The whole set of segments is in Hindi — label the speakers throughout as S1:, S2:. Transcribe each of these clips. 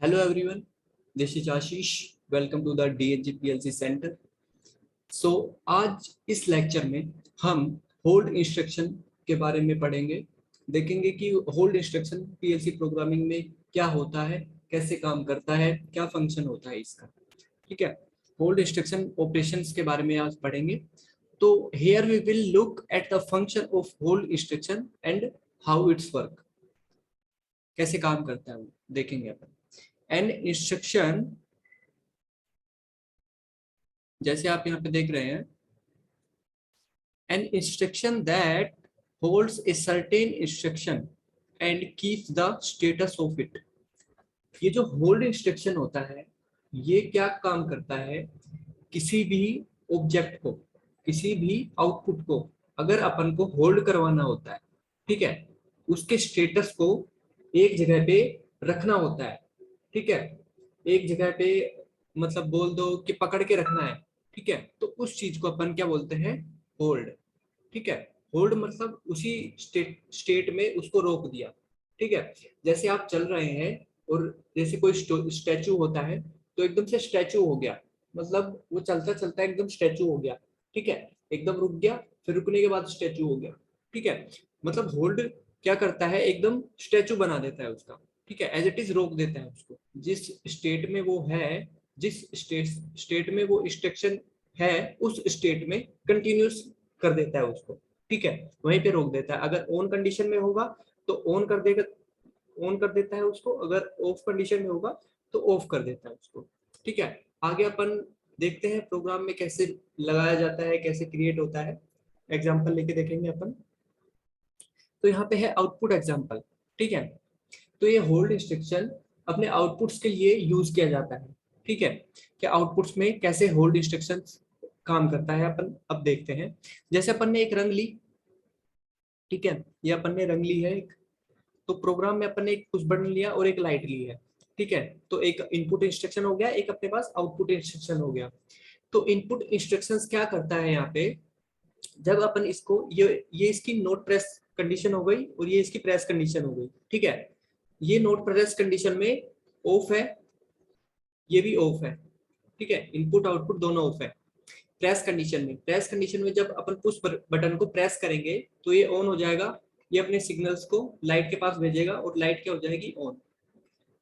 S1: Hello everyone, this is Ashish. Welcome to the DHG PLC Center. आज इस लेक्चर में हम होल्ड इंस्ट्रक्शन के बारे में पढ़ेंगे। देखेंगे कि होल्ड इंस्ट्रक्शन पीएलसी प्रोग्रामिंग में क्या होता है, कैसे काम करता है, क्या फंक्शन होता है इसका। ठीक है, होल्ड इंस्ट्रक्शन ऑपरेशंस के बारे में आज पढ़ेंगे। तो here we will look at the function of hold instruction and how it's work, कैसे काम करता है वो देखेंगे अपन। एन इंस्ट्रक्शन, जैसे आप यहाँ पे देख रहे हैं, an instruction that holds a certain instruction and keeps the status of it. ये जो होल्ड इंस्ट्रक्शन होता है, ये क्या काम करता है, किसी भी ऑब्जेक्ट को, किसी भी आउटपुट को अगर अपन को होल्ड करवाना होता है, ठीक है, उसके स्टेटस को एक जगह पे रखना होता है। ठीक है, एक जगह पे मतलब बोल दो कि पकड़ के रखना है। ठीक है, तो उस चीज को अपन क्या बोलते हैं, होल्ड। ठीक है, होल्ड मतलब उसी स्टेट में उसको रोक दिया। ठीक है, जैसे आप चल रहे हैं और जैसे कोई स्टैचू होता है, तो एकदम से स्टैचू हो गया, मतलब वो चलता चलता एकदम स्टैचू हो गया। ठीक है, एकदम रुक गया, फिर रुकने के बाद स्टैचू हो गया। ठीक है, मतलब होल्ड क्या करता है, एकदम स्टैचू बना देता है उसका। ठीक है, एज इट इज रोक देता है उसको, जिस स्टेट में वो है, जिस स्टेट में वो इंस्ट्रक्शन है, उस स्टेट में कंटिन्यूस कर देता है उसको। ठीक है, वहीं पे रोक देता है। अगर ऑन कंडीशन में होगा तो ऑन कर देगा, ऑन कर देता है उसको। अगर ऑफ कंडीशन में होगा तो ऑफ कर देता है उसको। ठीक है, आगे अपन देखते हैं प्रोग्राम में कैसे लगाया जाता है, कैसे क्रिएट होता है। एग्जाम्पल लेके देखेंगे अपन। तो यहाँ पे है आउटपुट एग्जाम्पल। ठीक है, तो ये होल्ड इंस्ट्रक्शन अपने आउटपुट्स के लिए यूज किया जाता है। ठीक है, कि आउटपुट्स में कैसे होल्ड इंस्ट्रक्शन काम करता है अपन अब देखते हैं। जैसे अपन ने एक रंग ली, ठीक है, ये अपन ने रंग ली है एक, तो प्रोग्राम में अपन ने एक पुश बटन लिया और एक लाइट ली है। ठीक है, तो एक इनपुट इंस्ट्रक्शन हो गया, एक अपने पास आउटपुट इंस्ट्रक्शन हो गया। तो इनपुट इंस्ट्रक्शंस क्या करता है यहाँ पे, जब अपन इसको, ये इसकी नोट प्रेस कंडीशन हो गई और ये इसकी प्रेस कंडीशन हो गई। ठीक है, ये नोट प्रेस कंडीशन में ऑफ है, ये भी ऑफ है। ठीक है, इनपुट आउटपुट दोनों ऑफ है। प्रेस कंडीशन में जब अपन पुश बटन को प्रेस करेंगे तो ये ऑन हो जाएगा, ये अपने सिग्नल्स को लाइट के पास भेजेगा और लाइट क्या हो जाएगी, ऑन।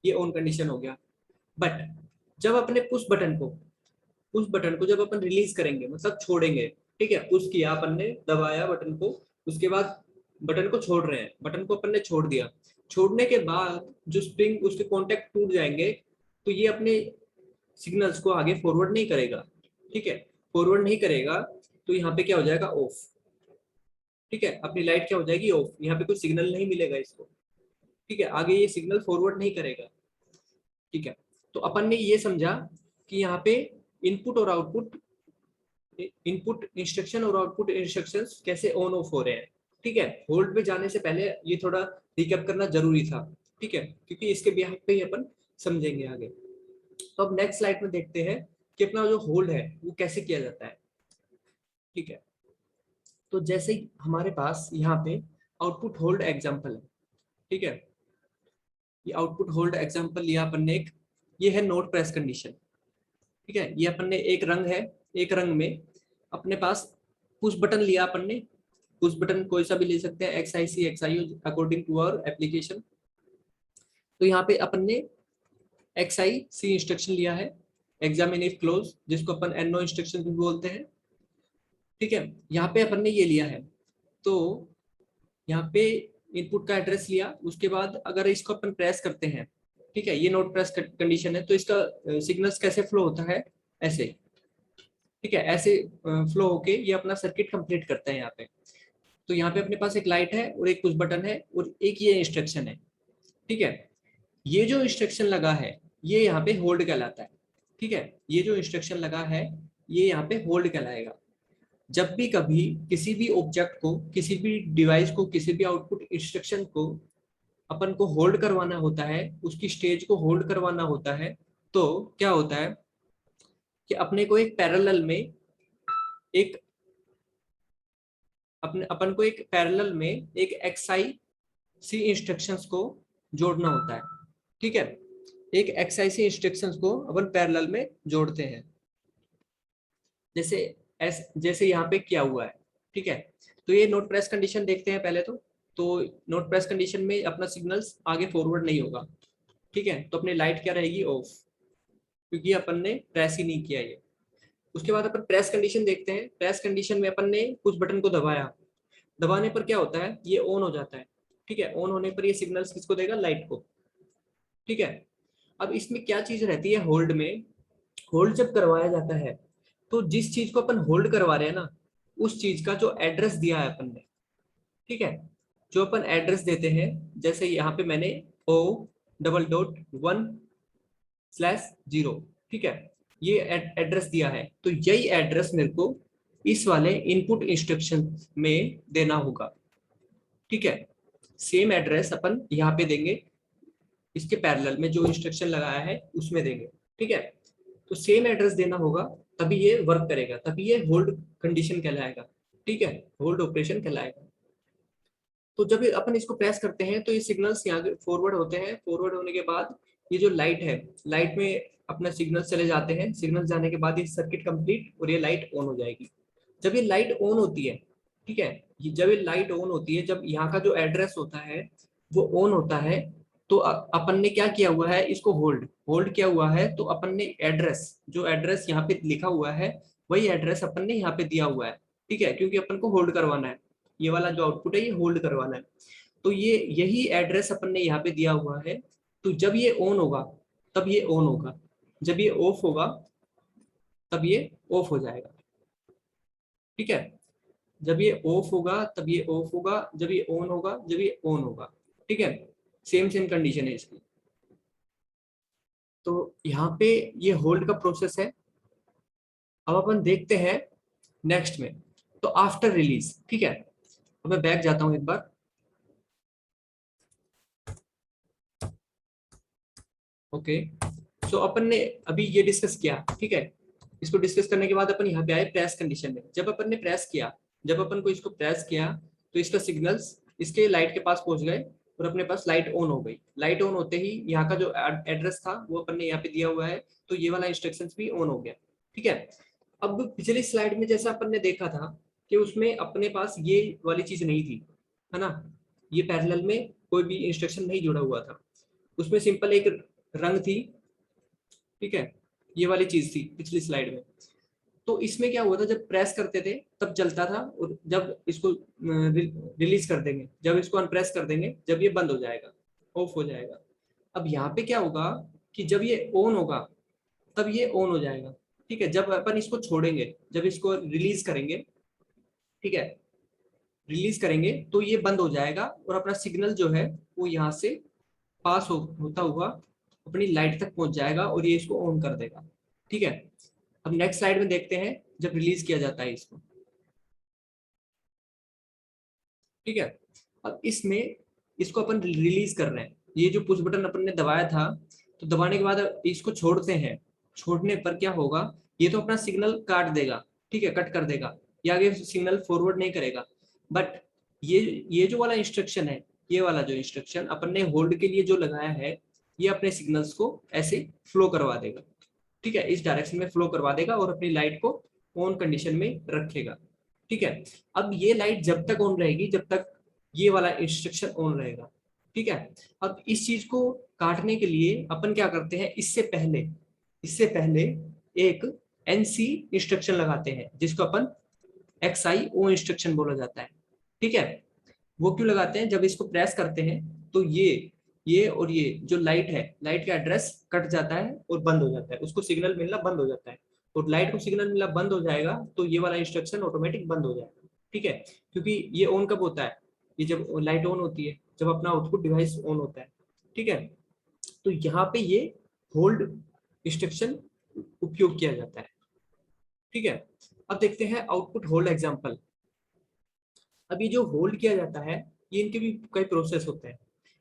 S1: ये ऑन कंडीशन हो गया। बट जब अपने पुश बटन को जब अपन रिलीज करेंगे, मतलब छोड़ेंगे, ठीक है, पुश किया अपन ने, दबाया बटन को, उसके बाद बटन को छोड़ रहे हैं, बटन को अपन ने छोड़ दिया। छोड़ने के बाद जो स्प्रिंग, उसके कॉन्टेक्ट टूट जाएंगे, तो ये अपने सिग्नल्स को आगे फॉरवर्ड नहीं करेगा। ठीक है, फॉरवर्ड नहीं करेगा, तो यहाँ पे क्या हो जाएगा, ऑफ। ठीक है, अपनी लाइट क्या हो जाएगी, ऑफ। यहाँ पे कोई सिग्नल नहीं मिलेगा इसको। ठीक है, आगे ये सिग्नल फॉरवर्ड नहीं करेगा। ठीक है, तो अपन ने ये समझा कि यहाँ पे इनपुट और आउटपुट, इनपुट इंस्ट्रक्शन और आउटपुट इंस्ट्रक्शंस कैसे ऑन ऑफ हो रहे हैं। ठीक है, होल्ड पे जाने से पहले ये थोड़ा रिकैप करना जरूरी था। ठीक है, क्योंकि इसके बिहाफ पे ही अपन समझेंगे आगे। तो अब नेक्स्ट स्लाइड में देखते हैं कि अपना जो होल्ड है वो कैसे किया जाता है। ठीक है, तो जैसे ही हमारे पास यहाँ पे आउटपुट होल्ड एग्जाम्पल है। ठीक है, ये आउटपुट होल्ड एग्जाम्पल लिया अपन ने एक, ये है नोट प्रेस कंडीशन। ठीक है, ये अपन ने एक रंग है, एक रंग में अपने पास पुश बटन लिया अपन ने। पुश बटन कोई सा भी ले सकते हैं, XIC XIO according to our application. तो यहाँ पे अपन ने XIC इंस्ट्रक्शन लिया है, एग्जामिन इफ क्लोज, जिसको अपन NO इंस्ट्रक्शन भी बोलते हैं। ठीक है, यहाँ पे अपन ने ये लिया है, तो यहाँ पे इनपुट का एड्रेस लिया, उसके बाद अगर इसको अपन प्रेस करते हैं, ठीक है, ये नोट प्रेस कंडीशन है, तो इसका सिग्नल्स कैसे फ्लो होता है, ऐसे। ठीक है, ऐसे फ्लो होके ये अपना सर्किट कंप्लीट करता है यहाँ पे। तो यहाँ पे अपने पास एक लाइट है और एक पुश बटन है और एक ये इंस्ट्रक्शन है। ठीक है, ये जो इंस्ट्रक्शन लगा है ये यहाँ पे होल्ड कहलाता है। ठीक है, ये जो इंस्ट्रक्शन लगा है ये यहाँ पे होल्ड कहलाएगा। जब भी कभी किसी भी ऑब्जेक्ट को, किसी भी डिवाइस को, किसी भी आउटपुट इंस्ट्रक्शन को अपन को होल्ड करवाना होता है, उसकी स्टेज को होल्ड करवाना होता है, तो क्या होता है कि अपने को एक पैरेलल में एक, अपने अपन को एक पैरेलल में एक XIC इंस्ट्रक्शंस को जोड़ना होता है। ठीक है, एक XIC इंस्ट्रक्शंस को अपन पैरेलल में जोड़ते हैं, जैसे यहाँ पे किया हुआ है। ठीक है, तो ये नोट प्रेस कंडीशन देखते हैं पहले तो नोट प्रेस कंडीशन में अपना सिग्नल्स आगे फॉरवर्ड नहीं होगा। ठीक है, तो अपनी लाइट क्या रहेगी, ऑफ, क्योंकि अपन ने प्रेस ही नहीं किया ये। उसके बाद अपन प्रेस कंडीशन देखते हैं। प्रेस कंडीशन में अपन ने कुछ बटन को दबाया, दबाने पर क्या होता है, ये ऑन हो जाता है। ठीक है, ऑन होने पर ये सिग्नल्स किसको देगा, लाइट को। ठीक है, अब इसमें क्या चीज रहती है, होल्ड में, होल्ड जब करवाया जाता है तो जिस चीज को अपन होल्ड करवा रहे हैं ना, उस चीज का जो एड्रेस दिया है अपन ने, ठीक है, जो अपन एड्रेस देते हैं, जैसे यहाँ पे मैंने O:1/0, ठीक है, ये एड्रेस दिया है, तो यही एड्रेस मेरे को इस वाले इनपुट इंस्ट्रक्शन में देना होगा। ठीक है, सेम एड्रेस अपन यहाँ पे देंगे, इसके पैरेलल में जो इंस्ट्रक्शन लगाया है उसमें देंगे। ठीक है, तो सेम एड्रेस देना होगा, तभी ये वर्क करेगा, तभी ये होल्ड कंडीशन कहलाएगा। ठीक है, होल्ड ऑपरेशन कहलाएगा। तो जब अपन इसको प्रेस करते हैं तो ये सिग्नल्स यहाँ फॉरवर्ड होते हैं। फॉरवर्ड होने के बाद ये जो लाइट है, लाइट में अपना सिग्नल्स चले जाते हैं। सिग्नल्स जाने के बाद ये सर्किट कंप्लीट और ये लाइट ऑन हो जाएगी। जब ये लाइट ऑन होती है, ठीक है, जब ये लाइट ऑन होती है, जब यहाँ का जो एड्रेस होता है वो ऑन होता है, तो अपन ने क्या किया हुआ है, इसको होल्ड होल्ड किया हुआ है। तो अपन ने एड्रेस, जो एड्रेस यहाँ पे लिखा हुआ है वही एड्रेस अपन ने यहाँ पे दिया हुआ है। ठीक है, क्योंकि अपन को होल्ड करवाना है, ये वाला जो आउटपुट है ये होल्ड करवाना है। तो ये यही एड्रेस अपन ने यहाँ पे दिया हुआ है। तो जब ये ऑन होगा तब ये ऑन होगा, जब ये ऑफ होगा तब ये ऑफ हो जाएगा। ठीक है, जब ये ऑफ होगा तब ये ऑफ होगा, जब ये ऑन होगा जब ये ऑन होगा। ठीक है, सेम सेम कंडीशन है इसकी। तो यहाँ पे ये होल्ड का प्रोसेस है। अब अपन देखते हैं नेक्स्ट में, तो आफ्टर रिलीज। ठीक है, अब मैं बैक जाता हूँ एक बार। ओके, सो अपन ने अभी ये डिस्कस किया। ठीक है, इसको डिस्कस करने के बाद अपन यहाँ पे आए प्रेस कंडीशन में। जब अपन ने प्रेस किया, जब अपन को इसको प्रेस किया तो इसका सिग्नल्स इसके लाइट के पास पहुंच गए और अपने पास लाइट ऑन हो गई। लाइट ऑन होते ही यहाँ का जो एड्रेस था वो अपन ने यहाँ पे दिया हुआ है, तो ये वाला इंस्ट्रक्शंस भी ऑन हो गया। ठीक है, अब पिछली स्लाइड में जैसा अपन ने देखा था कि उसमें अपने पास ये वाली चीज नहीं थी, है ना, ये पैरेलल में कोई भी इंस्ट्रक्शन नहीं जुड़ा हुआ था, उसमें सिंपल एक रंग थी। ठीक है, ये वाली चीज थी पिछली स्लाइड में। तो इसमें क्या हुआ था, जब प्रेस करते थे तब चलता था, और जब इसको रिलीज कर देंगे, जब इसको अनप्रेस कर देंगे, जब ये बंद हो जाएगा, ऑफ हो जाएगा। अब यहाँ पे क्या होगा कि जब ये ऑन होगा तब ये ऑन हो जाएगा। ठीक है, जब अपन इसको छोड़ेंगे, जब इसको रिलीज करेंगे, ठीक है, रिलीज करेंगे तो ये बंद हो जाएगा और अपना सिग्नल जो है वो यहाँ से पास होता हुआ अपनी लाइट तक पहुंच जाएगा और ये इसको ऑन कर देगा। ठीक है, अब नेक्स्ट स्लाइड में देखते हैं जब रिलीज किया जाता है इसको। ठीक है, अब इसमें इसको अपन रिलीज कर रहे हैं, ये जो पुश बटन अपन ने दबाया था, तो दबाने के बाद इसको छोड़ते हैं। छोड़ने पर क्या होगा, ये तो अपना सिग्नल काट देगा, ठीक है, कट कर देगा, ये आगे सिग्नल फॉरवर्ड नहीं करेगा। बट ये जो वाला इंस्ट्रक्शन है, ये वाला जो इंस्ट्रक्शन अपन ने होल्ड के लिए जो लगाया है, ये अपने सिग्नल्स को ऐसे फ्लो करवा देगा। ठीक है, इस डायरेक्शन में फ्लो करवा देगा और अपनी लाइट को ऑन कंडीशन में रखेगा। ठीक है, अब ये लाइट जब तक ऑन रहेगी जब तक ये वाला इंस्ट्रक्शन ऑन रहेगा। ठीक है, अब इस चीज को काटने के लिए अपन क्या करते हैं, इससे पहले एक एनसी इंस्ट्रक्शन लगाते हैं, जिसको अपन XIO इंस्ट्रक्शन बोला जाता है। ठीक है, वो क्यों लगाते हैं, जब इसको प्रेस करते हैं तो ये और ये जो लाइट है, लाइट का एड्रेस कट जाता है और बंद हो जाता है, उसको सिग्नल मिलना बंद हो जाता है, और लाइट को सिग्नल मिलना बंद हो जाएगा तो ये वाला इंस्ट्रक्शन ऑटोमेटिक बंद हो जाएगा। ठीक है, क्योंकि ये ऑन कब होता है, ये जब लाइट ऑन होती है, जब अपना आउटपुट डिवाइस ऑन होता है। ठीक है, तो यहाँ पे ये होल्ड इंस्ट्रक्शन उपयोग किया जाता है। ठीक है, अब देखते हैं आउटपुट होल्ड एग्जाम्पल। अब ये जो होल्ड किया जाता है, ये इनके भी कई प्रोसेस होते हैं।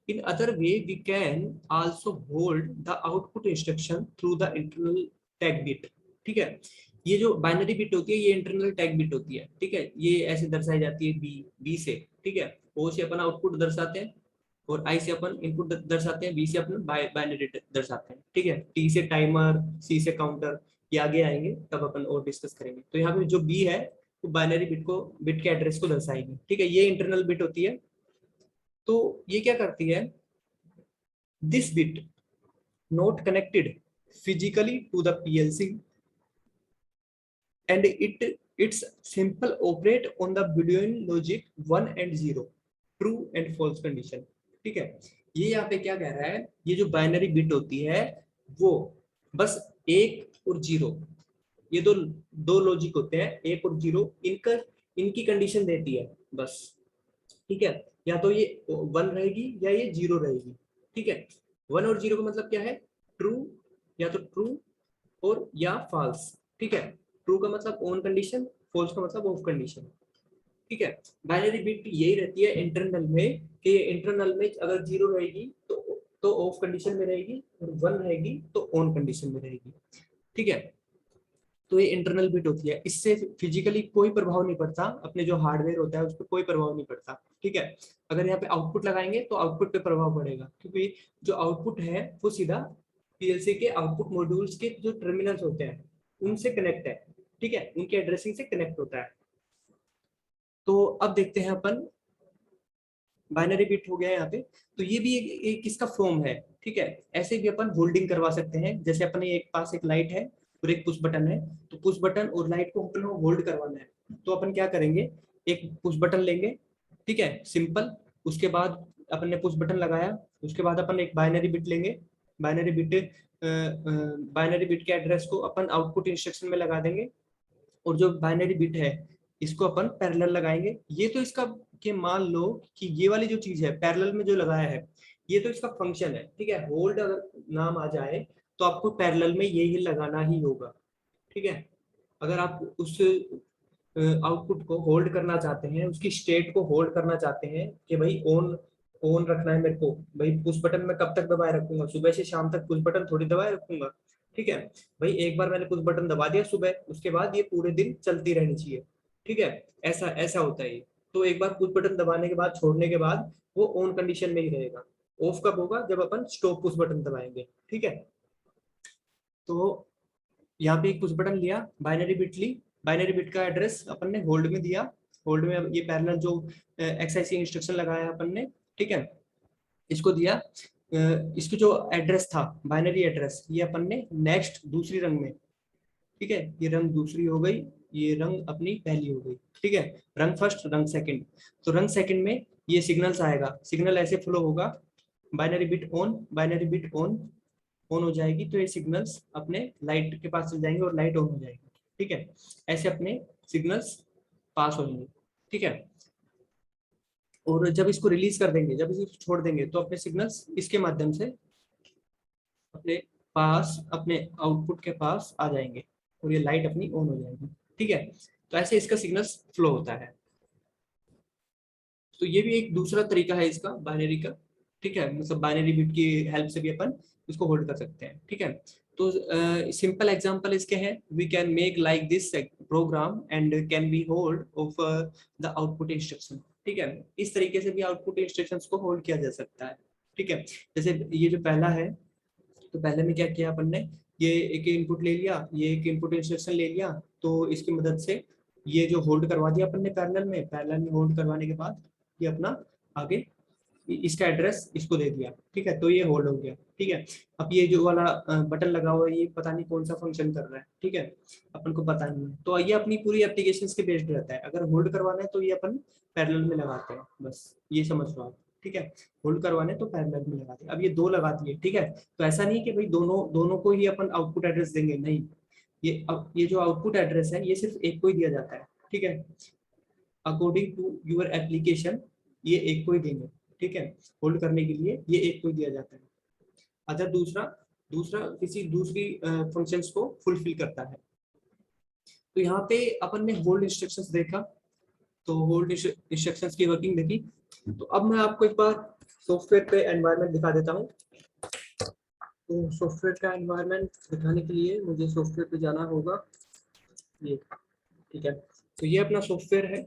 S1: In other way we can also hold the output instruction through the internal tag bit. ठीक है, ये जो बाइनरी बिट होती है ये इंटरनल टैग बिट होती है। ठीक है, ये ऐसे दर्शाई जाती है बी से। ठीक है, ओ से अपन आउटपुट दर्शाते हैं, और आई से अपन इनपुट दर्शाते हैं, बी से अपन बाइनरी दर्शाते हैं, ठीक है। टी से टाइमर, सी से काउंटर, ये आगे आएंगे तब अपन और डिस्कस करेंगे। तो यहाँ पे जो बी है वो बाइनरी बिट के एड्रेस को दर्शाएगी, ठीक है। ये इंटरनल बिट होती है। तो ये क्या करती है, this bit not connected physically to the PLC and its simple operate on the boolean logic 1 and 0 true and false condition, ठीक है। ये यहाँ पे क्या कह रहा है, ये जो बाइनरी बिट होती है वो बस 1 और 0, ये दो लॉजिक होते हैं, 1 और 0, इनकी कंडीशन देती है बस, ठीक है। या तो ये 1 रहेगी या ये 0 रहेगी, ठीक है। 1 और 0 का मतलब क्या है, ट्रू, या तो ट्रू और या फॉल्स, ठीक है। ट्रू का मतलब ऑन कंडीशन, फॉल्स का मतलब ऑफ कंडीशन, ठीक है। बाइनरी बिट यही रहती है इंटरनल में, कि ये इंटरनल में अगर 0 रहेगी तो ऑफ कंडीशन में रहेगी, और 1 रहेगी तो ऑन कंडीशन में रहेगी, ठीक है। तो ये इंटरनल बिट होती है, इससे फिजिकली कोई प्रभाव नहीं पड़ता, अपने जो हार्डवेयर होता है उस पर कोई प्रभाव नहीं पड़ता, ठीक है। अगर यहाँ पे आउटपुट लगाएंगे तो आउटपुट पे प्रभाव पड़ेगा, क्योंकि जो आउटपुट है वो सीधा पीएलसी के आउटपुट मॉड्यूल्स के जो टर्मिनल्स होते हैं उनसे कनेक्ट है, ठीक है, उनके एड्रेसिंग से कनेक्ट होता है। तो अब देखते हैं अपन, बाइनरी बिट हो गया यहाँ पे। तो ये भी एक किसका फॉर्म है, ठीक है। ऐसे भी अपन होल्डिंग करवा सकते हैं, जैसे अपने एक पास एक लाइट है और एक पुश बटन है, तो पुश बटन और लाइट को अपन होल्ड करवाना है। तो अपन क्या करेंगे, एक पुश बटन लेंगे, ठीक है, सिंपल। उसके बाद अपन ने पुश बटन लगाया, उसके बाद अपन एक बाइनरी बिट लेंगे, बाइनरी बिट बाइनरी बिट के एड्रेस को अपन आउटपुट इंस्ट्रक्शन में लगा देंगे, और जो बाइनरी बिट है इसको अपन पैरेलल लगाएंगे। ये तो इसका, कि मान लो कि ये वाली जो चीज है पैरेलल में जो लगाया है, ये तो इसका फंक्शन है, ठीक है। होल्ड अगर नाम आ जाए तो आपको पैरेलल में यही लगाना ही होगा, ठीक है। अगर आप उस आउटपुट को होल्ड करना चाहते हैं, उसकी स्टेट को होल्ड करना चाहते हैं कि भाई ऑन ऑन रखना है मेरे को, भाई पुश बटन मैं कब तक दबाए रखूंगा, सुबह से शाम तक पुश बटन थोड़ी दबाए रखूंगा, ठीक है। भाई एक बार मैंने पुश बटन दबा दिया सुबह, उसके बाद ये पूरे दिन चलती रहनी चाहिए, ठीक है। ऐसा ऐसा होता है ये। तो एक बार पुश बटन दबाने के बाद, छोड़ने के बाद वो ऑन कंडीशन में ही रहेगा। ऑफ कब होगा, जब अपन स्टॉप पुश बटन दबाएंगे, ठीक है। तो यहाँ पे एक पुश बटन लिया, बाइनरी बिट ली, बाइनरी बिट का एड्रेस अपन ने होल्ड में दिया, होल्ड में ये पैरेलल जो एक्सआईसी इंस्ट्रक्शन लगाया अपन ने, ठीक है, इसको दिया। इसको जो एड्रेस था बाइनरी एड्रेस, ये अपन ने नेक्स्ट दूसरी रंग में, ठीक है, ये रंग दूसरी हो गई, ये रंग अपनी पहली हो गई, ठीक है। रंग फर्स्ट, रंग सेकंड। तो रंग सेकंड में ये सिग्नल्स आएगा, सिग्नल ऐसे फ्लो होगा, binary bit on, binary bit on, on हो जाएगी तो ये सिग्नल्स अपने लाइट के पास चल जाएंगे और लाइट ऑन हो जाएगी, ठीक है। ऐसे अपने सिग्नल्स पास हो जाएंगे, ठीक है। और जब इसको रिलीज कर देंगे, जब इसको छोड़ देंगे तो अपने सिग्नल्स इसके माध्यम से अपने पास, अपने आउटपुट के पास आ जाएंगे और ये लाइट अपनी ऑन हो जाएगी, ठीक है। तो ऐसे इसका सिग्नल्स फ्लो होता है। तो ये भी एक दूसरा तरीका है इसका, बाइनरी का, ठीक है। मतलब बाइनरी बिट की हेल्प से भी अपन इसको होल्ड कर सकते हैं, ठीक है। तो सिंपल एग्जांपल इसके हैं, we can make like this program and can be hold of the output instruction, ठीक है। इस तरीके से भी आउटपुट इंस्ट्रक्शंस को होल्ड किया जा सकता है, ठीक है। जैसे ये जो पहला है, तो पहले में क्या किया अपन ने, ये एक इनपुट ले लिया, ये एक इनपुट इंस्ट्रक्शन ले लिया, तो इसकी मदद से ये जो होल्ड करवा दिया अपन ने पैरेलल में, पैरेलल में होल्ड करवाने के बाद ये अपना आगे इसका एड्रेस इसको दे दिया, ठीक है। तो ये होल्ड हो गया, ठीक है। अब ये जो वाला बटन लगा हुआ है, ये पता नहीं कौन सा फंक्शन कर रहा है, ठीक है, अपन को पता नहीं है। तो ये अपनी पूरी एप्लीकेशंस के बेस्ड रहता है, अगर होल्ड करवाना है तो ये अपन पैरेलल में लगाते हैं, बस ये समझ लो आप, ठीक है। होल्ड करवाने तो पैरेलल में लगाते हैं। अब ये दो लगा दिए, ठीक है। तो ऐसा नहीं कि भाई दोनों दोनों को ही अपन आउटपुट एड्रेस देंगे, नहीं। ये जो आउटपुट एड्रेस है ये सिर्फ एक को ही दिया जाता है, ठीक है। अकॉर्डिंग टू यूर एप्लीकेशन ये एक को ही देंगे, ठीक है। होल्ड करने के लिए ये एक को ही दिया जाता है, अदर दूसरा दूसरा किसी दूसरी फंक्शंस को फुलफिल करता है। तो यहाँ पे अपन ने होल्ड इंस्ट्रक्शंस देखा, तो होल्ड इंस्ट्रक्शंस की वर्किंग देखी। तो अब मैं आपको एक बार सॉफ्टवेयर पे एनवायरनमेंट दिखा देता हूँ। तो सॉफ्टवेयर का एनवायरनमेंट दिखाने के लिए मुझे सॉफ्टवेयर पे जाना होगा, ये, ठीक है। तो ये अपना सॉफ्टवेयर है।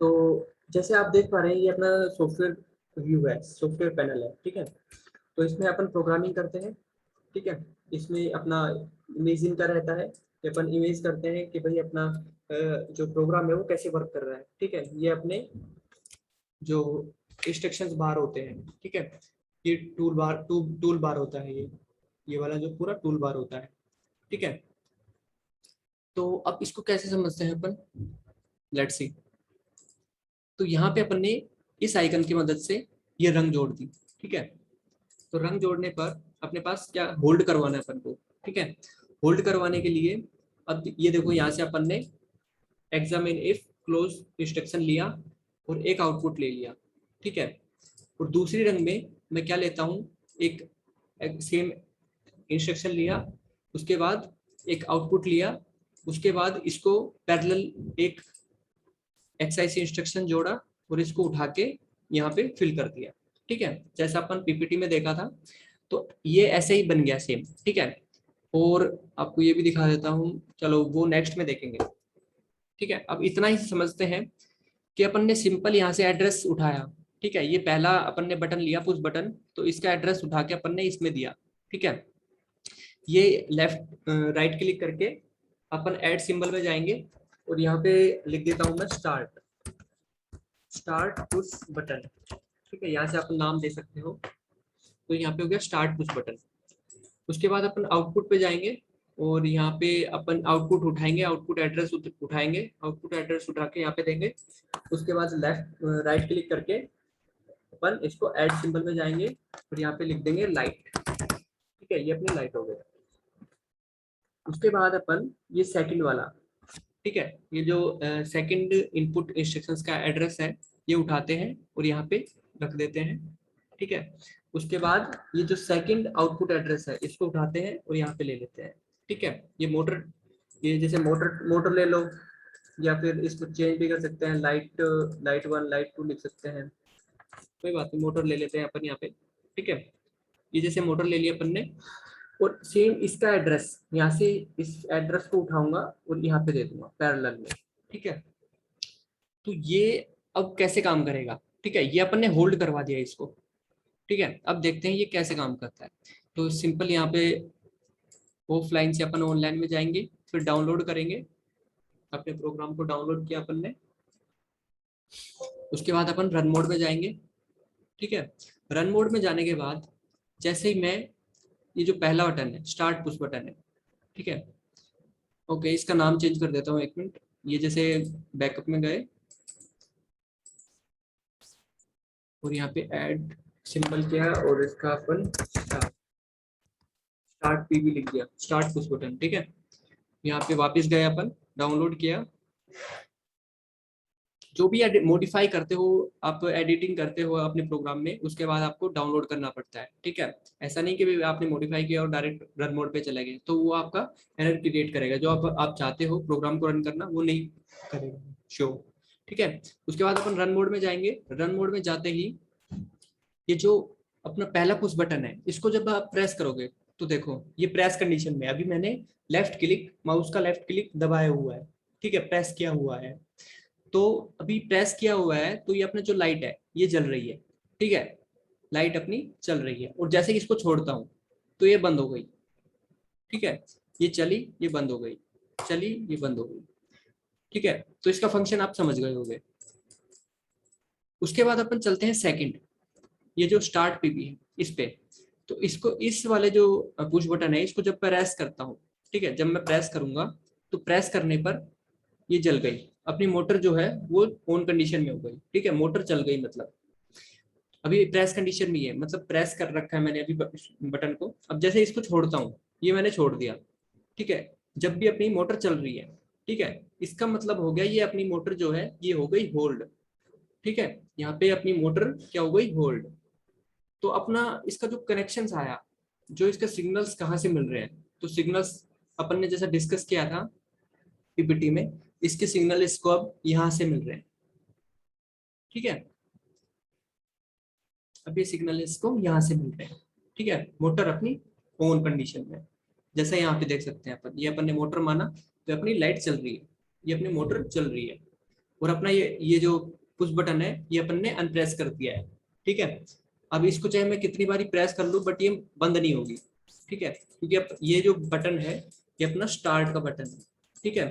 S1: तो जैसे आप देख पा रहे हैं ये अपना सॉफ्टवेयर व्यू है, सॉफ्टवेयर पैनल है, ठीक है। तो इसमें अपन प्रोग्रामिंग करते हैं, ठीक है। इसमें अपना इमेजिन का रहता है कि अपन इमेज करते हैं कि भाई अपना जो प्रोग्राम है वो कैसे वर्क कर रहा है, ठीक है। ये अपने जो इंस्ट्रक्शंस बार होते हैं, ठीक है। ये टूल बार होता है, ये वाला जो पूरा टूल बार होता है, ठीक है। तो अब इसको कैसे समझते हैं अपन, लेट्स सी। तो यहाँ पे अपन ने इस आइकन की मदद से ये रंग जोड़ दी, ठीक है। तो रंग जोड़ने पर अपने पास क्या होल्ड करवाना है अपन को, ठीक है। होल्ड करवाने के लिए अब ये देखो, यहाँ से अपन ने एग्जामिन इफ क्लोज इंस्ट्रक्शन लिया और एक आउटपुट ले लिया, ठीक है। और दूसरी रंग में मैं क्या लेता हूँ, एक सेम इंस्ट्रक्शन लिया, उसके बाद एक आउटपुट लिया, उसके बाद इसको पैरेलल एक एक्सआईसी इंस्ट्रक्शन जोड़ा और इसको उठा के यहाँ पे फिल कर दिया, ठीक है। जैसा अपन पीपीटी में देखा था, तो ये ऐसे ही बन गया सेम, ठीक है। और आपको ये भी दिखा देता हूँ, चलो वो नेक्स्ट में देखेंगे, ठीक है। अब इतना ही समझते हैं कि अपन ने सिंपल यहाँ से एड्रेस उठाया, ठीक है। ये पहला अपन ने बटन लिया पुश बटन, तो इसका एड्रेस उठा के अपन ने इसमें दिया, ठीक है। ये लेफ्ट राइट क्लिक करके अपन ऐड सिंबल में जाएंगे और यहाँ पे लिख देता हूँ मैं स्टार्ट पुश बटन, ठीक है। यहाँ से आप नाम दे सकते हो, तो यहाँ पे हो गया स्टार्ट पुश बटन। उसके बाद अपन आउटपुट पे जाएंगे और यहाँ पे अपन आउटपुट उठाएंगे, आउटपुट एड्रेस उठाएंगे, आउटपुट एड्रेस उठा के यहाँ पे देंगे। उसके बाद लेफ्ट राइट क्लिक करके अपन इसको ऐड सिंबल में जाएंगे और यहाँ पे लिख देंगे लाइट, ठीक है। ये अपनी लाइट हो गया। उसके बाद अपन ये सेकंड वाला, ठीक है, ये जो सेकंड इनपुट इंस्ट्रक्शंस का एड्रेस है, ये उठाते हैं और यहाँ पे रख देते हैं, ठीक है। उसके बाद ये जो सेकंड आउटपुट एड्रेस है, इसको उठाते हैं और यहाँ पे ले लेते हैं, ठीक है। ये मोटर, ये जैसे मोटर ले लो, या फिर इसको चेंज भी कर सकते हैं, लाइट 1 लाइट 2 लिख सकते हैं, कोई बात नहीं। मोटर ले लेते हैं अपन यहाँ पे, ठीक है। ये जैसे मोटर ले लिया अपन ने, और सेम इसका एड्रेस यहाँ से इस एड्रेस को उठाऊंगा और यहाँ पे दे दूंगा पैरेलल में, ठीक है। तो ये अब कैसे काम करेगा, ठीक है। ये अपन ने होल्ड करवा दिया इसको, ठीक है। अब देखते हैं ये कैसे काम करता है। तो सिंपल यहाँ पे ऑफलाइन से अपन ऑनलाइन में जाएंगे, फिर डाउनलोड करेंगे, अपने प्रोग्राम को डाउनलोड किया अपन ने। उसके बाद अपन रन मोड में जाएंगे, ठीक है। रन मोड में जाने के बाद जैसे ही मैं, ये जो पहला बटन है स्टार्ट पुश बटन है, ठीक है। ओके, इसका नाम चेंज कर देता हूँ, एक मिनट। ये जैसे बैकअप में गए और यहाँ पे ऐड सिंबल किया और इसका अपन स्टार्ट पीवी लिख दिया, स्टार्ट पुश बटन, ठीक है। यहाँ पे वापस गए अपन, डाउनलोड किया। जो भी मॉडिफाई करते हो आप, एडिटिंग करते हो अपने प्रोग्राम में, उसके बाद आपको डाउनलोड करना पड़ता है, ठीक है। ऐसा नहीं कि आपने मॉडिफाई किया और डायरेक्ट रन मोड पे चले गए, तो वो आपका एरर क्रिएट करेगा। जो आप चाहते हो प्रोग्राम को रन करना, वो नहीं करेगा शो, ठीक है। उसके बाद अपन रन मोड में जाएंगे। रन मोड में जाते ही ये जो अपना पहला पुश बटन है, इसको जब आप प्रेस करोगे, तो देखो ये प्रेस कंडीशन में, अभी मैंने लेफ्ट क्लिक, माउस का लेफ्ट क्लिक दबाया हुआ है, ठीक है, प्रेस किया हुआ है। तो अभी प्रेस किया हुआ है, तो ये अपना जो लाइट है ये जल रही है, ठीक है। लाइट अपनी चल रही है, और जैसे कि इसको छोड़ता हूँ तो ये बंद हो गई, ठीक है। ये चली, ये बंद हो गई, चली, ये बंद हो गई, ठीक है। तो इसका फंक्शन आप समझ गए होंगे। उसके बाद अपन चलते हैं सेकंड, ये जो स्टार्ट पीपी है इस पे। तो इसको, इस वाले जो पुश बटन है, इसको जब प्रेस करता हूँ, ठीक है, जब मैं प्रेस करूंगा, तो प्रेस करने पर ये जल गई, अपनी मोटर जो है वो ऑन कंडीशन में हो गई, ठीक है। मोटर चल गई, मतलब अभी प्रेस कंडीशन में है, मतलब प्रेस कर रखा है मैंने अभी बटन को। अब जैसे इसको छोड़ता हूँ, ये मैंने छोड़ दिया, ठीक है। जब भी अपनी मोटर चल रही है, ठीक है, इसका मतलब हो गया ये अपनी मोटर जो है ये हो गई होल्ड, ठीक है। यहाँ पे अपनी मोटर क्या हो गई, होल्ड। तो अपना इसका जो कनेक्शन आया, जो इसके सिग्नल्स कहाँ से मिल रहे हैं, तो सिग्नल्स अपन ने जैसा डिस्कस किया था पीपीटी में, इसके सिग्नल इसको अब यहाँ से मिल रहे हैं, ठीक है। अब ये सिग्नल इसको यहाँ से मिल रहे हैं, ठीक है। मोटर अपनी ऑन कंडीशन में, जैसे यहाँ पे देख सकते हैं अपन, ये अपन ने मोटर माना, तो अपनी लाइट चल रही है, ये अपनी मोटर चल रही है। और अपना ये जो पुश बटन है, ये अपन ने अनप्रेस कर दिया है, ठीक है। अब इसको चाहे मैं कितनी बारी प्रेस कर लूं बट ये बंद नहीं होगी, ठीक है, क्योंकि अब ये जो बटन है ये अपना स्टार्ट का बटन है, ठीक है।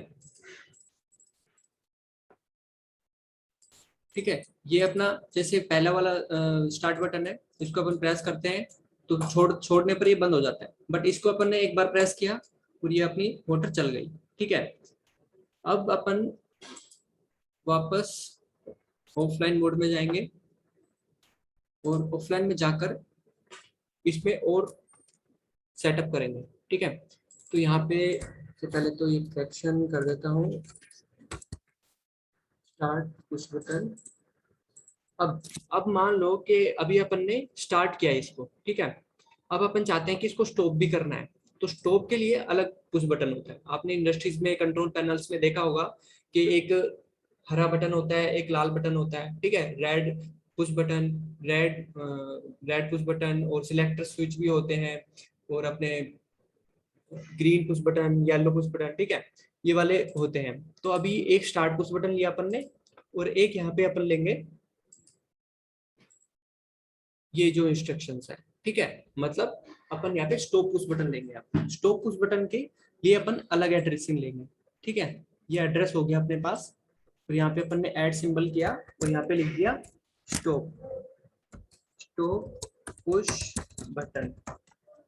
S1: ठीक है, ये अपना जैसे पहला वाला स्टार्ट बटन है, इसको अपन प्रेस करते हैं तो छोड़ने पर ये बंद हो जाता है, बट इसको अपन ने एक बार प्रेस किया और ये अपनी मोटर चल गई, ठीक है। अब अपन वापस ऑफलाइन मोड में जाएंगे और ऑफलाइन में जाकर इसमें और सेटअप करेंगे, ठीक है। तो यहाँ पे से पहले तो ये फ्रैक्शन कर देता हूँ, स्टार्ट पुश बटन। अब मान लो कि अभी अपन ने स्टार्ट किया है इसको, ठीक है। अब अपन चाहते हैं कि इसको स्टॉप भी करना है, तो स्टॉप के लिए अलग पुश बटन होता है। आपने इंडस्ट्रीज में कंट्रोल पैनल्स में देखा होगा कि एक हरा बटन होता है, एक लाल बटन होता है, ठीक है, red push button, red push button, और सिलेक्टर स्विच भी होते हैं, और अपने green push button, yellow push button, ठीक है, ये वाले होते हैं। तो अभी एक स्टार्ट पुश बटन लिया अपन ने, और एक यहाँ पे अपन लेंगे ये जो इंस्ट्रक्शंस है, ठीक है। मतलब अपन यहाँ पे स्टॉप पुश बटन लेंगे, आप स्टॉप पुश बटन के लिए अपन अलग एड्रेसिंग लेंगे, ठीक है। ये एड्रेस हो गया अपने पास, तो यहाँ पे अपन ने ऐड सिंबल किया और यहाँ पे लिख दिया स्टॉप, स्टॉप पुश बटन,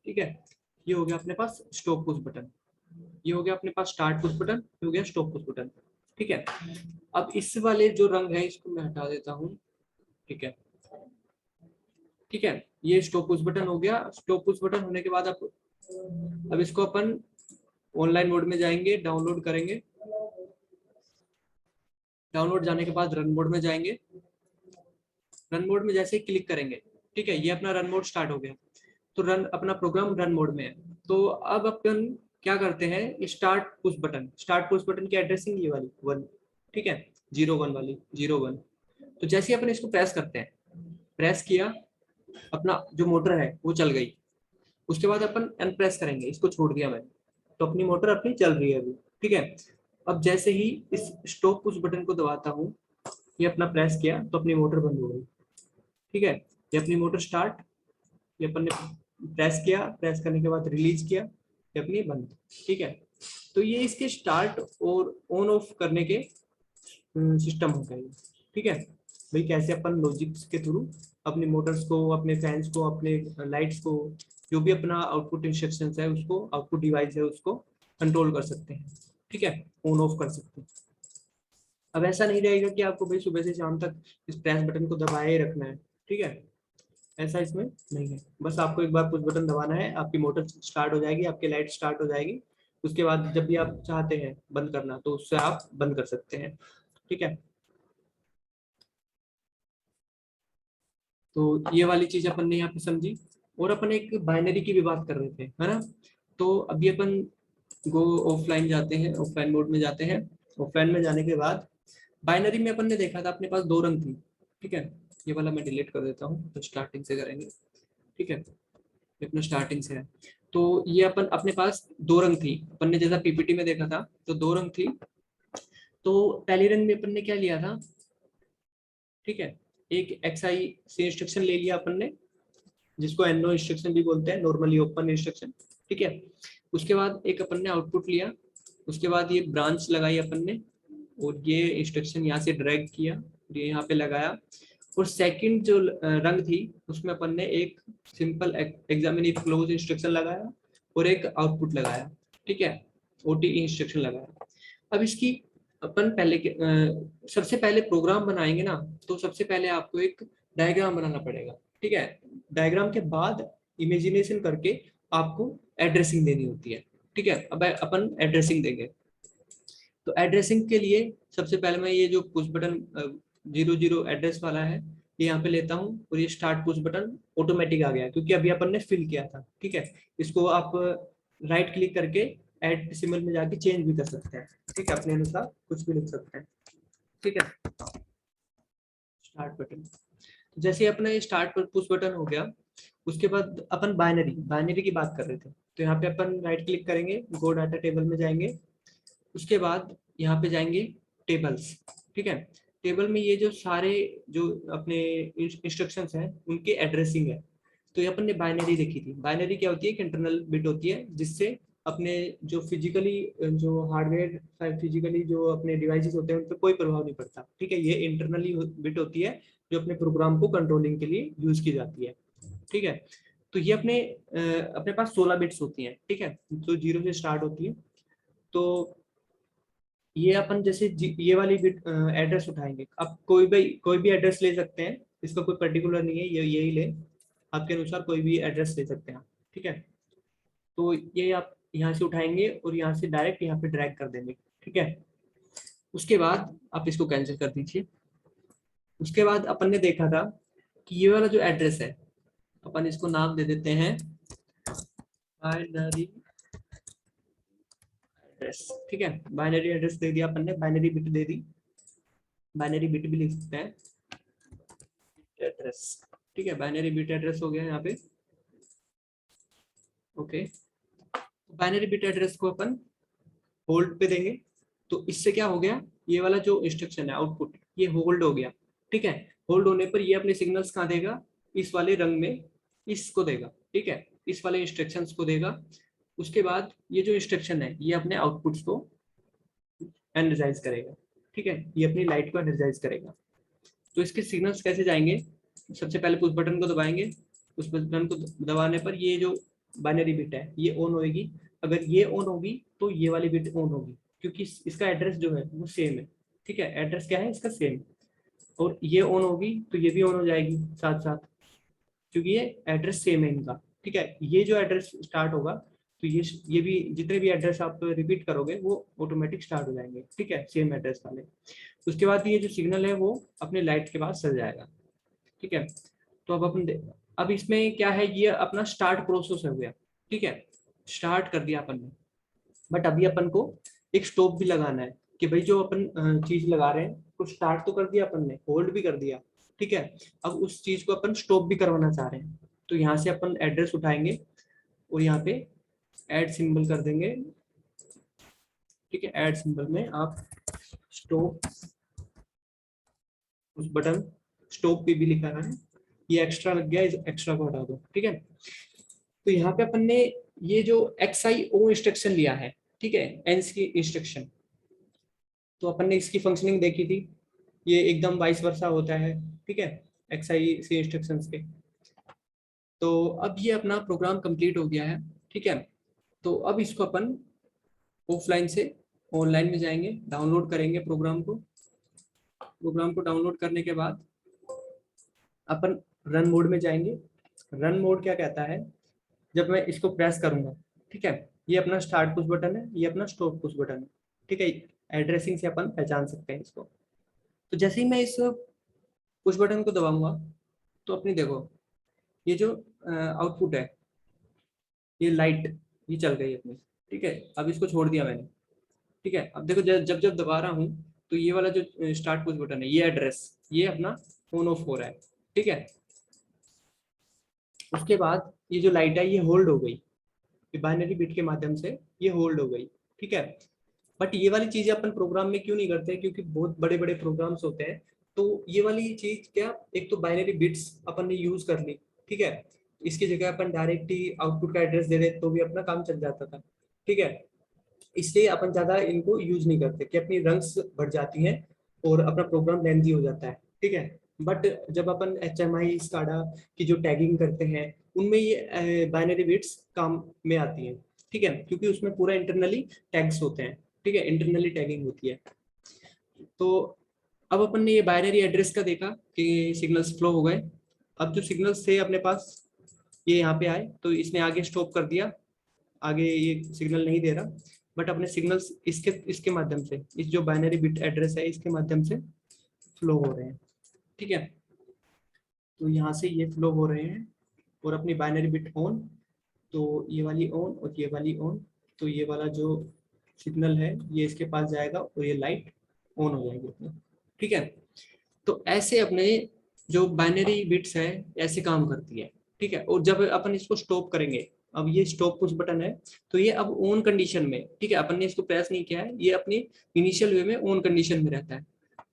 S1: ठीक है। ये हो गया अपने पास स्टॉप पुश बटन, ये हो गया अपने पास स्टार्ट पुश बटन, ये हो गया स्टॉप पुश बटन, ठीक है। अब इस वाले जो रंग है इसको मैं हटा देता हूँ, ठीक है, ठीक है। ये स्टॉप पुश बटन हो गया। स्टॉप पुश बटन होने के बाद अब इसको अपन ऑनलाइन मोड में जाएंगे, डाउनलोड करेंगे, डाउनलोड जाने के बाद रन मोड में जाएंगे, रन मोड में जैसे ही क्लिक करेंगे, ठीक है, ये अपना रन मोड स्टार्ट हो गया। तो रन अपना प्रोग्राम रन मोड में है। तो अब अपन क्या करते हैं, स्टार्ट पुश बटन की एड्रेसिंग ये वाली 1, ठीक है, 01 वाली 01। तो जैसे ही अपन इसको प्रेस करते हैं, प्रेस किया, अपना जो मोटर है वो चल गई। उसके बाद अपन अनप्रेस करेंगे, इसको छोड़ दिया मैंने, तो अपनी मोटर अपनी चल रही है अभी, ठीक है। अब जैसे ही इस स्टॉप पुश बटन को दबाता हूँ, ये अपना प्रेस किया तो अपनी मोटर बंद हो गई, ठीक है। ये अपनी मोटर स्टार्ट, ये अपन ने प्रेस किया, प्रेस करने के बाद रिलीज किया, ये अपनी बंद, ठीक है। तो ये इसके स्टार्ट और ऑन ऑफ करने के सिस्टम होता है, ठीक है। भाई कैसे अपन लॉजिक्स के थ्रू अपने मोटर्स को, अपने फैंस को, अपने लाइट्स को, जो भी अपना आउटपुट इंस्ट्रक्शंस है उसको, आउटपुट डिवाइस है उसको कंट्रोल कर सकते हैं, ठीक है, ऑन ऑफ कर सकते हैं। अब ऐसा नहीं रहेगा कि आपको भाई सुबह से शाम तक इस प्रेस बटन को दबाए ही रखना है, ठीक है, ऐसा इसमें नहीं है। बस आपको एक बार पुश बटन दबाना है, आपकी मोटर स्टार्ट हो जाएगी, आपकी लाइट स्टार्ट हो जाएगी। उसके बाद जब भी आप चाहते हैं बंद करना तो उससे आप बंद कर सकते हैं, ठीक है। तो ये वाली चीज अपन ने यहाँ पे समझी। और अपन एक बाइनरी की भी बात कर रहे थे, है ना। तो अभी अपन गो ऑफलाइन जाते हैं, ऑफलाइन मोड में जाते हैं। ऑफलाइन में जाने के बाद बाइनरी में अपन ने देखा था अपने पास 2 रंग थी, ठीक है। ये वाला मैं डिलीट कर देता हूँ, तो स्टार्टिंग से करेंगे, ठीक है, ये अपना स्टार्टिंग से है। तो ये अपन अपने पास 2 रंग थी, अपन ने जैसा पीपीटी में देखा था, तो 2 रंग थी। तो पहले रंग में अपन ने क्या लिया था, ठीक है, एक एक्सआई से इंस्ट्रक्शन ले लिया अपन ने, जिसको एनओ इंस्ट्रक्शन भी बोलते हैं, नॉर्मली ओपन इंस्ट्रक्शन, ठीक है। उसके बाद एक अपन ने आउटपुट लिया, उसके बाद ये ब्रांच लगाई अपन ने, और ये इंस्ट्रक्शन यहाँ से ड्रैग किया, ये यहाँ पे लगाया। और सेकंड जो रंग थी उसमें अपन ने एक simple examine if close instruction लगाया और एक आउटपुट लगाया, ठीक है, ओटी इंस्ट्रक्शन लगाया। अब इसकी अपन पहले सबसे पहले प्रोग्राम बनाएंगे ना, तो सबसे पहले आपको एक डायग्राम बनाना पड़ेगा, ठीक है। डायग्राम के बाद इमेजिनेशन करके आपको एड्रेसिंग देनी होती है, ठीक है। अब अपन एड्रेसिंग देंगे, तो एड्रेसिंग के लिए सबसे पहले मैं ये जो पुश बटन 00 एड्रेस वाला है, ये यहाँ पे लेता हूँ, और ये स्टार्ट पुश बटन ऑटोमेटिक आ गया क्योंकि अभी अपन ने फिल किया था, ठीक है। इसको आप राइट क्लिक करके ऐड सिंबल में जाके चेंज भी कर सकते हैं, ठीक है, अपने अनुसार कुछ भी लिख सकते हैं, ठीक है। स्टार्ट बटन, जैसे अपना ये स्टार्ट पुश बटन हो गया, उसके बाद अपन बाइनरी की बात कर रहे थे, तो यहाँ पे अपन राइट क्लिक करेंगे, गो डाटा टेबल में जाएंगे, उसके बाद यहाँ पे जाएंगे टेबल्स, ठीक है। टेबल में ये जो सारे जो अपने इंस्ट्रक्शंस हैं उनकी एड्रेसिंग है। तो ये अपन ने बाइनरी देखी थी। बाइनरी क्या होती है? एक इंटरनल बिट होती है जिससे अपने जो फिजिकली जो हार्डवेयर फिजिकली जो अपने डिवाइसेस होते हैं उन पर कोई प्रभाव नहीं पड़ता। ठीक है, ये इंटरनली बिट होती है जो अपने प्रोग्राम को कंट्रोलिंग के लिए यूज की जाती है। ठीक है, तो ये अपने पास 16 बिट्स होती हैं। ठीक है, तो 0 से स्टार्ट होती है। तो ये अपन जैसे ये वाली बिट एड्रेस उठाएंगे। अब कोई भी एड्रेस ले सकते हैं, इसका कोई पर्टिकुलर नहीं है, ये यही ले, आपके अनुसार कोई भी एड्रेस ले सकते हैं आप। ठीक है, तो ये आप यहाँ से उठाएंगे और यहाँ से डायरेक्ट यहाँ पे ड्रैग कर देंगे। ठीक है, उसके बाद आप इसको कैंसिल कर दीजिए। उसके बाद अपन ने देखा था कि ये वाला जो एड्रेस है, अपन इसको नाम दे देते हैं बाइनरी एड्रेस। ठीक है, बाइनरी एड्रेस दे दिया अपन ने, बाइनरी बिट दे दी, बाइनरी बिट भी लिख सकते हैं एड्रेस। ठीक है, बाइनरी बिट एड्रेस हो गया यहाँ पे। ओके, बाइनरी बिट एड्रेस को अपन होल्ड पे देंगे। तो इससे क्या हो गया, ये वाला जो इंस्ट्रक्शन है आउटपुट, ये होल्ड हो गया। ठीक है, होल्ड होने पर ये अपने सिग्नल्स कहाँ देगा? इस वाले रंग में इसको देगा। ठीक है, इस वाले इंस्ट्रक्शंस को देगा। उसके बाद ये जो इंस्ट्रक्शन है ये अपने आउटपुट्स को एनर्जाइज करेगा। ठीक है, ये अपनी लाइट को एनर्जाइज करेगा। तो इसके सिग्नल्स कैसे जाएंगे? सबसे पहले पुश बटन को दबाएंगे। उस बटन को दबाने पर ये जो बाइनरी बिट है ये ऑन होगी। अगर ये ऑन होगी तो ये वाली बिट ऑन होगी, क्योंकि इसका एड्रेस जो है वो सेम है। ठीक है, एड्रेस क्या है इसका? सेम। और ये ऑन होगी तो ये भी ऑन हो जाएगी साथ साथ, क्योंकि ये एड्रेस सेम है इनका। ठीक है, ये जो एड्रेस स्टार्ट होगा तो ये भी जितने भी एड्रेस आप रिपीट करोगे वो ऑटोमेटिक स्टार्ट हो जाएंगे। ठीक है, सेम एड्रेस वाले। उसके बाद ये जो सिग्नल है वो अपने लाइट के पास चल जाएगा। ठीक है, तो अब इसमें क्या है, ये अपना स्टार्ट प्रोसेस हो गया। ठीक है, स्टार्ट कर दिया अपन ने। बट अभी अपन को एक स्टॉप भी लगाना है कि भाई जो अपन चीज लगा रहे हैं तो स्टार्ट तो कर दिया अपन ने, होल्ड भी कर दिया। ठीक है, अब उस चीज को अपन स्टॉप भी करवाना चाह रहे हैं। तो यहाँ से अपन एड्रेस उठाएंगे और यहाँ पे ऐड सिंबल कर देंगे। ठीक है, ऐड सिंबल में आप स्टॉप, उस बटन स्टॉप पे भी लिखा है, ये एक्स्ट्रा लग गया, इस एक्स्ट्रा को हटा दो। ठीक है, तो यहाँ पे अपन ने ये जो XIO इंस्ट्रक्शन लिया है, ठीक है, एंस की इंस्ट्रक्शन, तो अपन ने इसकी फंक्शनिंग देखी थी, ये एकदम वाइस वर्सा होता है। ठीक है, XIC इंस्ट्रक्शंस के। तो अब ये अपना प्रोग्राम कंप्लीट हो गया है। ठीक है, तो अब इसको अपन ऑफलाइन से ऑनलाइन में जाएंगे, डाउनलोड करेंगे प्रोग्राम को। प्रोग्राम को डाउनलोड करने के बाद अपन रन मोड में जाएंगे। रन मोड क्या कहता है, जब मैं इसको प्रेस करूंगा, ठीक है, ये अपना स्टार्ट पुश बटन है, ये अपना स्टॉप पुश बटन है। ठीक है, एड्रेसिंग से अपन पहचान सकते हैं इसको। तो जैसे ही मैं इस पुश बटन को दबाऊंगा तो अपनी देखो ये जो आउटपुट है, ये लाइट ये चल गई अपनी। ठीक है, अब इसको छोड़ दिया मैंने। ठीक है, अब देखो जब जब दबा रहा हूँ तो ये वाला जो स्टार्ट पुश बटन है, ये एड्रेस ये अपना ऑन ऑफ हो रहा है। ठीक है, उसके बाद ये जो लाइट है ये होल्ड हो गई, बाइनरी बिट के माध्यम से ये होल्ड हो गई। ठीक है, बट ये वाली चीजें अपन प्रोग्राम में क्यों नहीं करते? क्योंकि बहुत बड़े बड़े प्रोग्राम्स होते हैं। तो ये वाली चीज क्या, एक तो बाइनरी बिट्स अपन ने यूज कर ली। ठीक है, इसकी जगह अपन डायरेक्ट ही आउटपुट का एड्रेस दे दे तो भी अपना काम चल जाता था। ठीक है, इसलिए अपन ज्यादा इनको यूज नहीं करते कि अपनी रंग्स बढ़ जाती हैं और अपना प्रोग्राम लेंथी हो जाता है। ठीक है, बट जब अपन HMI स्काडा की जो टैगिंग करते हैं उनमें ये बाइनरी बिट्स काम में आती हैं। ठीक है, क्योंकि उसमें पूरा इंटरनली टैग्स होते हैं। ठीक है, इंटरनली टैगिंग होती है। तो अब अपन ने ये बाइनरी एड्रेस का देखा कि सिग्नल्स फ्लो हो गए। अब जो सिग्नल्स थे अपने पास ये यहाँ पे आए तो इसने आगे स्टॉप कर दिया, आगे ये सिग्नल नहीं दे रहा। बट अपने सिग्नल्स इसके इसके माध्यम से, इस जो बाइनरी बिट एड्रेस है इसके माध्यम से फ्लो हो रहे हैं। ठीक है, तो यहाँ से ये फ्लो हो रहे हैं और अपनी बाइनरी बिट ऑन, तो ये वाली ऑन और ये वाली ऑन, तो ये वाला जो सिग्नल है ये इसके पास जाएगा और ये लाइट ऑन हो जाएगी अपनी। ठीक है, तो ऐसे अपने जो बाइनरी बिट्स है ऐसे काम करती है। ठीक है, और जब अपन इसको स्टॉप करेंगे, अब ये स्टॉप पुश बटन है तो ये अब ऑन कंडीशन में, ठीक है, अपन ने इसको प्रेस नहीं किया है, ये अपनी इनिशियल वे में ऑन कंडीशन में रहता है।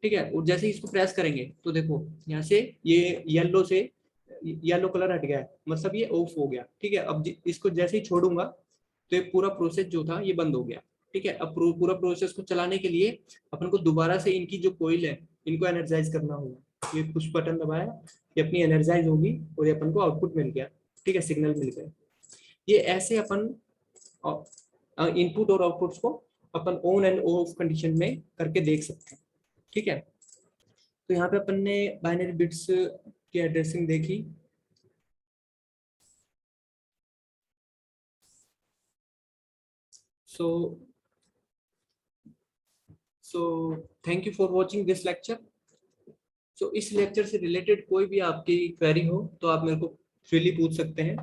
S1: ठीक है। और जैसे ही इसको प्रेस करेंगे तो देखो यहाँ से ये येलो कलर हट गया है, मतलब ये ऑफ हो गया। ठीक है, अब इसको जैसे ही छोड़ूंगा तो ये पूरा प्रोसेस जो था ये बंद हो गया। ठीक है, अब पूरा प्रोसेस को चलाने के लिए अपन को दोबारा से इनकी जो कोयल है इनको एनर्जाइज करना होगा। ये पुश बटन दबाया, ये अपनी एनर्जाइज होगी और ये अपन को आउटपुट मिल गया। ठीक है, सिग्नल मिल गया। ये ऐसे अपन इनपुट और आउटपुट्स को अपन ऑन एंड ऑफ कंडीशन में करके देख सकते हैं। ठीक है, तो यहाँ पे अपन ने बाइनरी बिट्स की एड्रेसिंग देखी। So so thank you for watching this lecture. So इस लेक्चर से रिलेटेड कोई भी आपकी क्वेरी हो तो आप मेरे को फ्रीली पूछ सकते हैं।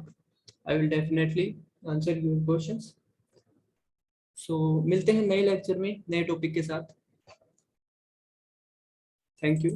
S1: I will definitely answer your questions. So मिलते हैं नए लेक्चर में नए टॉपिक के साथ। Thank you.